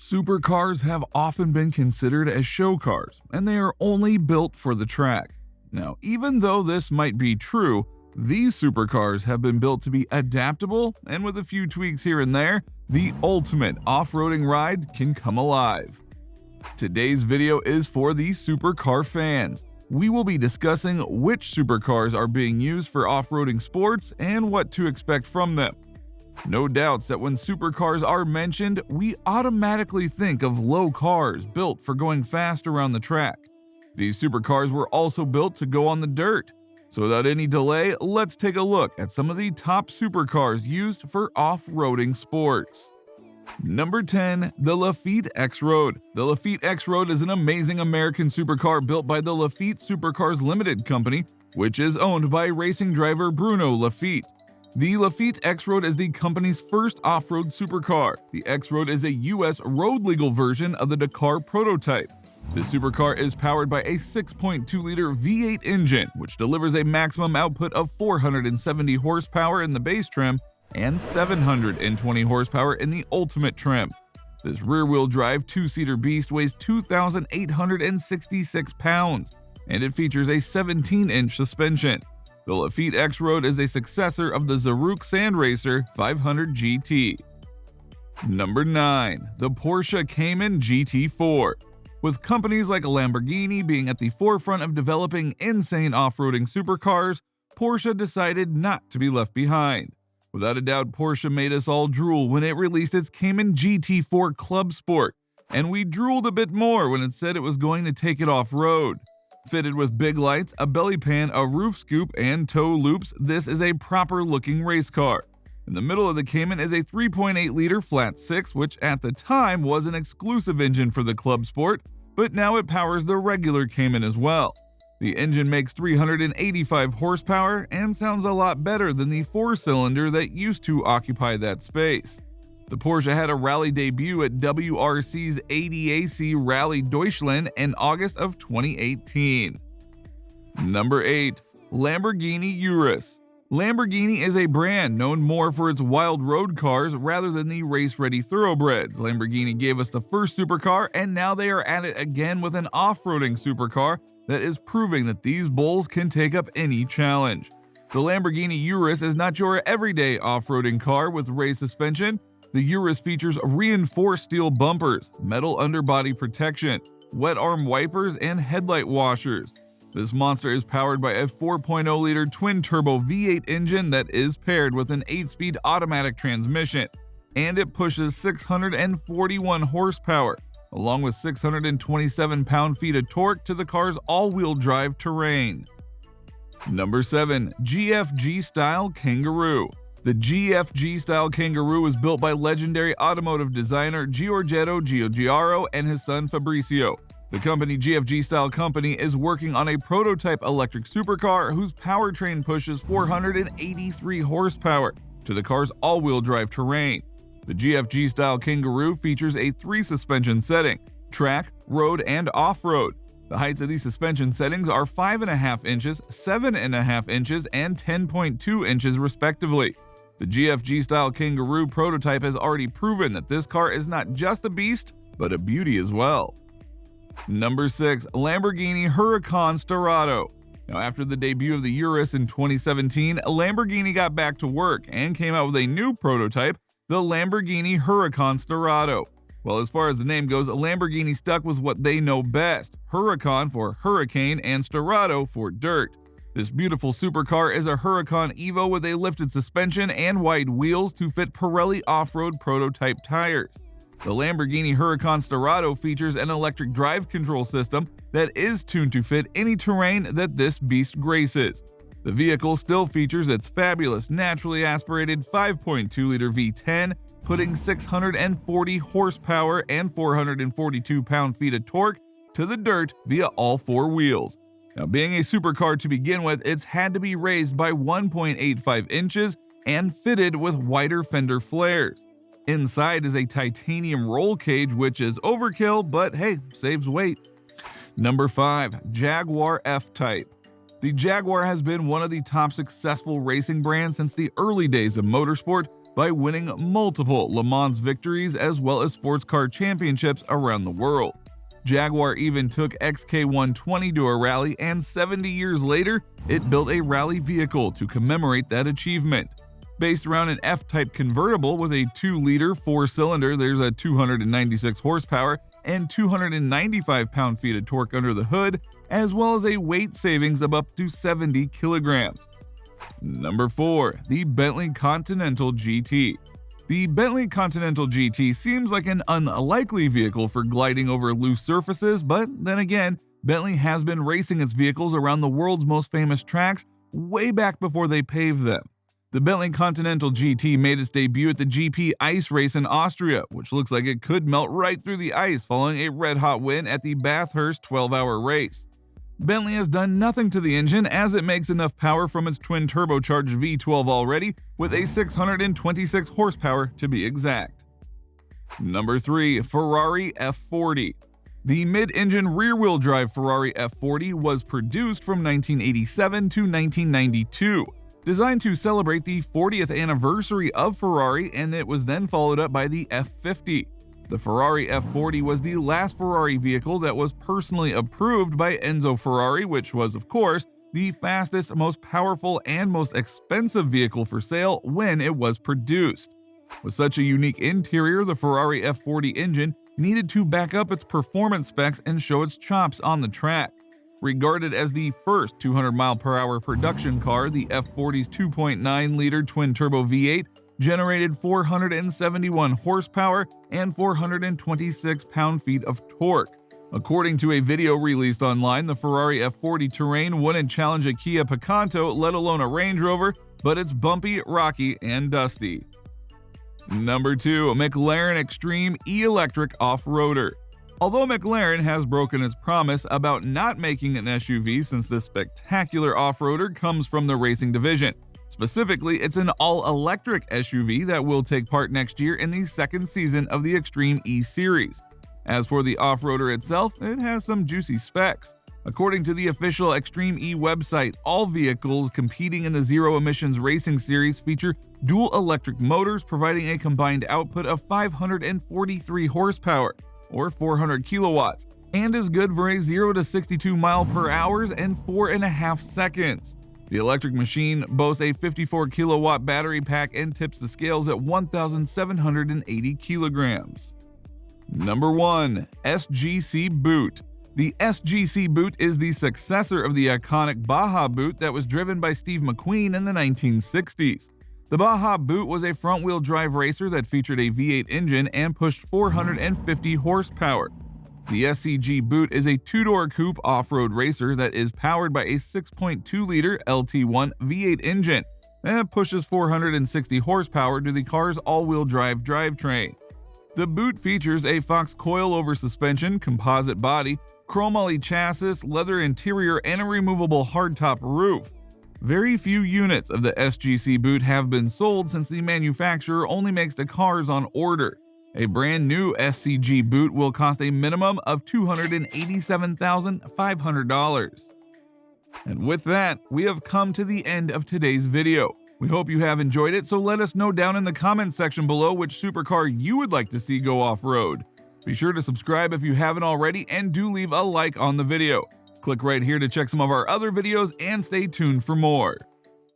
Supercars have often been considered as show cars, and they are only built for the track. Now, even though this might be true, these supercars have been built to be adaptable, and with a few tweaks here and there, the ultimate off-roading ride can come alive. Today's video is for the supercar fans. We will be discussing which supercars are being used for off-roading sports and what to expect from them. No doubts that when supercars are mentioned, we automatically think of low cars built for going fast around the track. These supercars were also built to go on the dirt. So without any delay, let's take a look at some of the top supercars used for off-roading sports. Number 10. The Lafitte XRoad. The Lafitte XRoad is an amazing American supercar built by the Lafitte Supercars Limited Company, which is owned by racing driver Bruno Lafitte. The Lafitte XRoad is the company's first off-road supercar. The XRoad is a US road-legal version of the Dakar prototype. The supercar is powered by a 6.2-liter V8 engine, which delivers a maximum output of 470 horsepower in the base trim and 720 horsepower in the ultimate trim. This rear-wheel drive two-seater beast weighs 2,866 pounds, and it features a 17-inch suspension. The Lafitte XRoad is a successor of the Zurich Sand Racer 500 GT. Number 9. The Porsche Cayman GT4. With companies like Lamborghini being at the forefront of developing insane off-roading supercars, Porsche decided not to be left behind. Without a doubt, Porsche made us all drool when it released its Cayman GT4 Club Sport, and we drooled a bit more when it said it was going to take it off-road. Fitted with big lights, a belly pan, a roof scoop, and toe loops, this is a proper-looking race car. In the middle of the Cayman is a 3.8-liter flat 6, which at the time was an exclusive engine for the Club Sport, but now it powers the regular Cayman as well. The engine makes 385 horsepower and sounds a lot better than the 4-cylinder that used to occupy that space. The Porsche had a rally debut at WRC's ADAC Rally Deutschland in August of 2018. Number 8. Lamborghini Urus. Lamborghini is a brand known more for its wild road cars rather than the race-ready thoroughbreds. Lamborghini gave us the first supercar, and now they are at it again with an off-roading supercar that is proving that these bulls can take up any challenge. The Lamborghini Urus is not your everyday off-roading car with race suspension. The Urus features reinforced steel bumpers, metal underbody protection, wet arm wipers, and headlight washers. This monster is powered by a 4.0-liter twin-turbo V8 engine that is paired with an 8-speed automatic transmission, and it pushes 641 horsepower, along with 627 pound-feet of torque to the car's all-wheel drive terrain. Number 7. GFG Style Kangaroo. The GFG Style Kangaroo was built by legendary automotive designer Giorgetto Giugiaro and his son Fabrizio. The company GFG Style Company is working on a prototype electric supercar whose powertrain pushes 483 horsepower to the car's all-wheel drive terrain. The GFG Style Kangaroo features a 3-suspension setting: track, road, and off-road. The heights of these suspension settings are 5.5 inches, 7.5 inches, and 10.2 inches respectively. The GFG Style Kangaroo prototype has already proven that this car is not just a beast, but a beauty as well. Number 6. Lamborghini Huracan Storado. Now, after the debut of the Urus in 2017, Lamborghini got back to work and came out with a new prototype, the Lamborghini Huracan Storado. Well, as far as the name goes, Lamborghini stuck with what they know best: Huracan for hurricane and Storado for dirt. This beautiful supercar is a Huracan Evo with a lifted suspension and wide wheels to fit Pirelli off-road prototype tires. The Lamborghini Huracan Storado features an electric drive control system that is tuned to fit any terrain that this beast graces. The vehicle still features its fabulous naturally aspirated 5.2-liter V10, putting 640 horsepower and 442 pound-feet of torque to the dirt via all 4 wheels. Now, being a supercar to begin with, it's had to be raised by 1.85 inches and fitted with wider fender flares. Inside is a titanium roll cage, which is overkill, but hey, saves weight. Number 5. Jaguar F-Type. The Jaguar has been one of the top successful racing brands since the early days of motorsport, by winning multiple Le Mans victories as well as sports car championships around the world. Jaguar even took XK120 to a rally, and 70 years later, it built a rally vehicle to commemorate that achievement. Based around an F-Type convertible with a 2-liter 4-cylinder, there's a 296 horsepower and 295 pound-feet of torque under the hood, as well as a weight savings of up to 70 kilograms. Number 4. The Bentley Continental GT. The Bentley Continental GT seems like an unlikely vehicle for gliding over loose surfaces, but then again, Bentley has been racing its vehicles around the world's most famous tracks way back before they paved them. The Bentley Continental GT made its debut at the GP ice race in Austria, which looks like it could melt right through the ice following a red-hot win at the Bathurst 12-hour race. Bentley has done nothing to the engine as it makes enough power from its twin-turbocharged V12 already, with a 626 horsepower to be exact. Number 3. Ferrari F40. The mid-engine rear-wheel drive Ferrari F40 was produced from 1987 to 1992. Designed to celebrate the 40th anniversary of Ferrari, and it was then followed up by the F50. The Ferrari F40 was the last Ferrari vehicle that was personally approved by Enzo Ferrari, which was, of course, the fastest, most powerful, and most expensive vehicle for sale when it was produced. With such a unique interior, the Ferrari F40 engine needed to back up its performance specs and show its chops on the track. Regarded as the first 200-mile-per-hour production car, the F40's 2.9-liter twin-turbo V8 generated 471 horsepower and 426 pound-feet of torque. According to a video released online, the Ferrari F40 terrain wouldn't challenge a Kia Picanto, let alone a Range Rover, but it's bumpy, rocky, and dusty. Number 2. McLaren Extreme E electric off-roader. Although McLaren has broken its promise about not making an SUV since this spectacular off-roader comes from the racing division. Specifically, it's an all-electric SUV that will take part next year in the second season of the Extreme E series. As for the off-roader itself, it has some juicy specs. According to the official Extreme E website, all vehicles competing in the Zero Emissions Racing Series feature dual electric motors providing a combined output of 543 horsepower, or 400 kilowatts, and is good for a 0 to 62 miles per hour in 4.5 seconds. The electric machine boasts a 54 kilowatt battery pack and tips the scales at 1,780 kilograms. Number 1. SCG Boot. The SCG Boot is the successor of the iconic Baja Boot that was driven by Steve McQueen in the 1960s. The Baja Boot was a front-wheel drive racer that featured a V8 engine and pushed 450 horsepower. The SCG Boot is a two-door coupe off-road racer that is powered by a 6.2-liter LT1 V8 engine and pushes 460 horsepower to the car's all-wheel drive drivetrain. The Boot features a Fox coilover suspension, composite body, chromoly chassis, leather interior, and a removable hardtop roof. Very few units of the SCG Boot have been sold since the manufacturer only makes the cars on order. A brand new SCG Boot will cost a minimum of $287,500. And with that, we have come to the end of today's video. We hope you have enjoyed it, so let us know down in the comments section below which supercar you would like to see go off-road. Be sure to subscribe if you haven't already, and do leave a like on the video. Click right here to check some of our other videos and stay tuned for more.